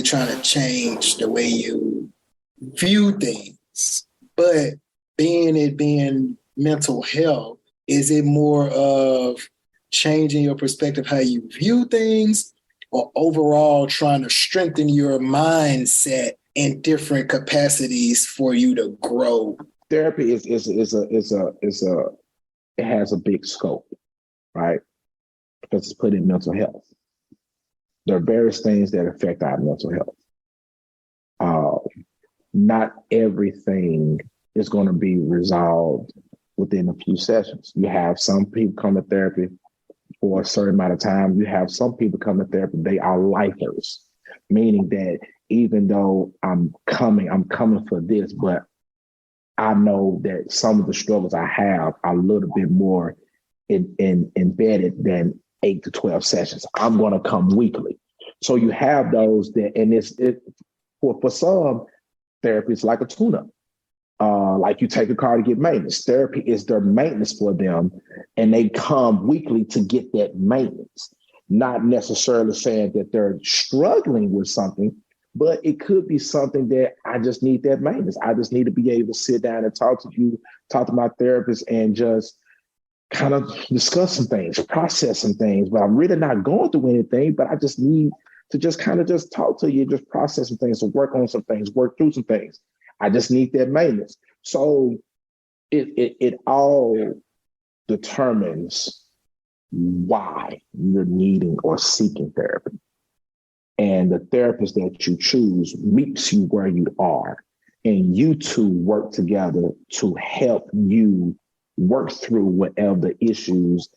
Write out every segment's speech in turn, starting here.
trying to change the way you view things. But being mental health, is it more of changing your perspective, how you view things, or overall trying to strengthen your mindset in different capacities for you to grow? Therapy it has a big scope, right? Because it's put in mental health. There are various things that affect our mental health. Not everything is going to be resolved within a few sessions. You have some people come to therapy for a certain amount of time. You have some people come to therapy, they are lifers, meaning that even though I'm coming for this, but I know that some of the struggles I have are a little bit more embedded than 8 to 12 sessions. I'm going to come weekly. So you have those that, and for some, therapy is like a tune-up. Like you take a car to get maintenance. Therapy is their maintenance for them, and they come weekly to get that maintenance. Not necessarily saying that they're struggling with something, but it could be something that I just need that maintenance. I just need to be able to sit down and talk to my therapist and just kind of discuss some things, process some things. But I'm really not going through anything, but I just need to just kind of just talk to you, just process some things, so work on some things, work through some things. I just need that maintenance. So it all determines why you're needing or seeking therapy. And the therapist that you choose meets you where you are. And you two work together to help you work through whatever the issues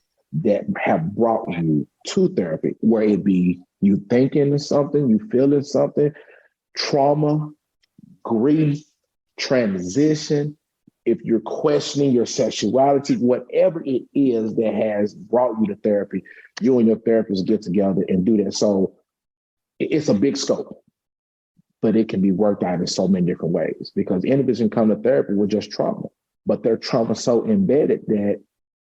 that have brought you to therapy, where it be you thinking of something, you feeling something, trauma, grief, transition, if you're questioning your sexuality, whatever it is that has brought you to therapy, you and your therapist get together and do that. So it's a big scope, but it can be worked out in so many different ways, because individuals can come to therapy with just trauma, but their trauma so embedded that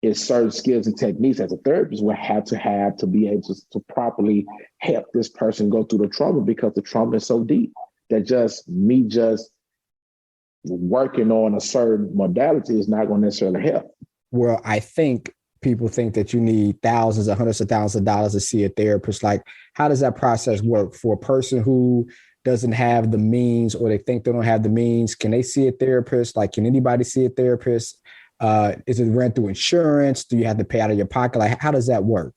it's certain skills and techniques as a therapist will have to be able to properly help this person go through the trauma, because the trauma is so deep that just working on a certain modality is not going to necessarily help. Well, I think people think that you need thousands or hundreds of thousands of dollars to see a therapist. Like, how does that process work for a person who doesn't have the means, or they think they don't have the means? Can they see a therapist? Like, can anybody see a therapist? Is it run through insurance? Do you have to pay out of your pocket? Like, how does that work?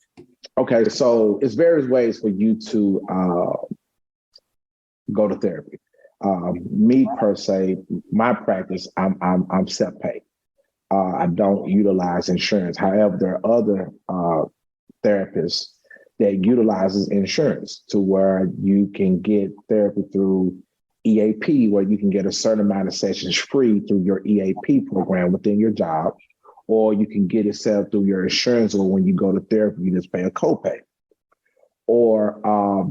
Okay, so it's various ways for you to go to therapy. Me per se, my practice, I'm self-pay. I don't utilize insurance. However, there are other therapists that utilizes insurance to where you can get therapy through EAP, where you can get a certain amount of sessions free through your EAP program within your job, or you can get it set up through your insurance, or when you go to therapy, you just pay a copay. Or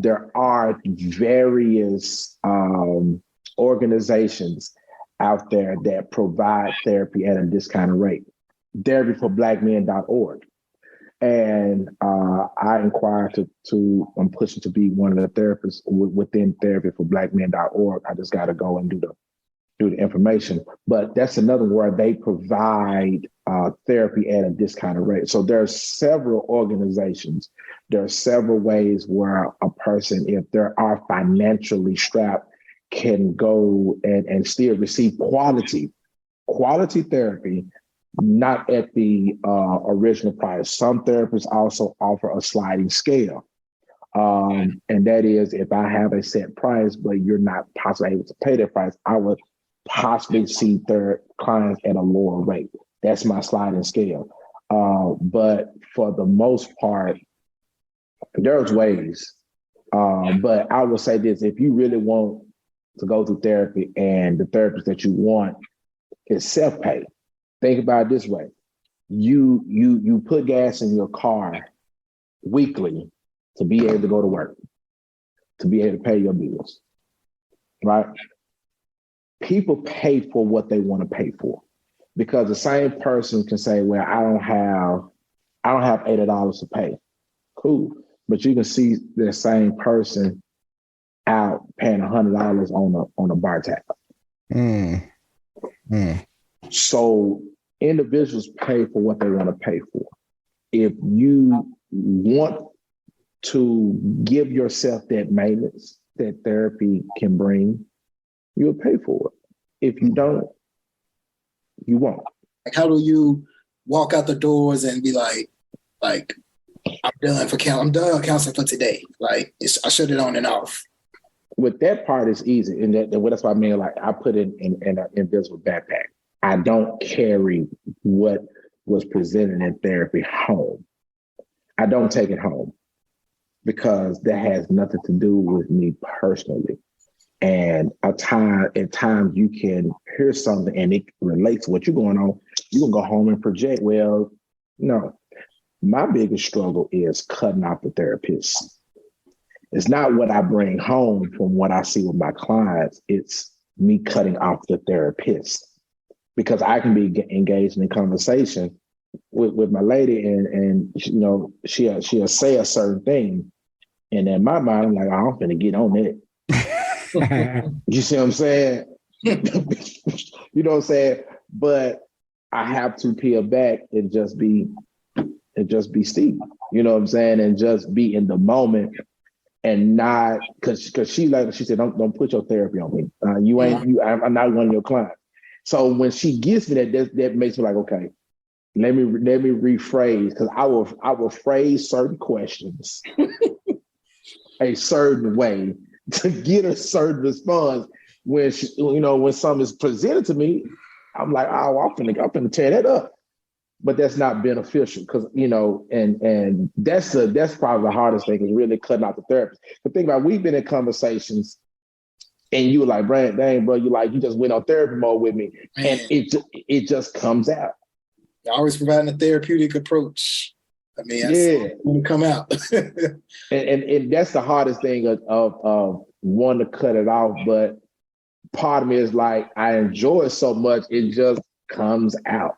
there are various organizations out there that provide therapy at a discounted rate. Therapyforblackmen.org. And I inquired I'm pushing to be one of the therapists within therapyforblackmen.org. I just got to go and do the information. But that's another where they provide therapy at a discounted rate. So there's several organizations. There are several ways where a person, if they are financially strapped, can go and still receive quality therapy, not at the original price. Some therapists also offer a sliding scale. And that is, if I have a set price, but you're not possibly able to pay that price, I would possibly see their clients at a lower rate. That's my sliding scale. But for the most part, there's ways. But I will say this: if you really want to go through therapy and the therapist that you want is self-pay, think about it this way. You put gas in your car weekly to be able to go to work, to be able to pay your bills, right? People pay for what they want to pay for, because the same person can say, well, I don't have $80 to pay. Cool. But you can see the same person out paying $100 on a bar tab. Mm. Mm. So individuals pay for what they want to pay for. If you want to give yourself that maintenance that therapy can bring, you'll pay for it. If you don't, you won't. Like, how do you walk out the doors and be like, I'm done counseling for today. Like, I shut it on and off. With that part, it's easy. And that's what I mean. Like, I put it in an invisible backpack. I don't carry what was presented in therapy home. I don't take it home because that has nothing to do with me personally. And at times you can hear something and it relates to what you're going on. You can go home and project. Well, no. My biggest struggle is cutting out the therapist. It's not what I bring home from what I see with my clients. It's me cutting off the therapist, because I can be engaged in a conversation with my lady and you know, she'll say a certain thing. And in my mind, I'm like, I'm finna get on it. You see what I'm saying? You know what I'm saying? But I have to peel back and just be Steve. You know what I'm saying? And just be in the moment and not, because she said, don't put your therapy on me. I'm not one of your clients. So when she gives me that makes me like, okay, let me rephrase, because I will phrase certain questions a certain way to get a certain response. When when something is presented to me, I'm like, oh, I'm finna tear that up. But that's not beneficial, because and that's probably the hardest thing, is really cutting out the therapist. But think about, we've been in conversations and you were like, Brand, dang, bro, you just went on therapy mode with me. Man. And it just comes out. You're always providing a therapeutic approach. I mean, it's going to come out. and that's the hardest thing of wanting to cut it off. But part of me is like, I enjoy it so much, it just comes out.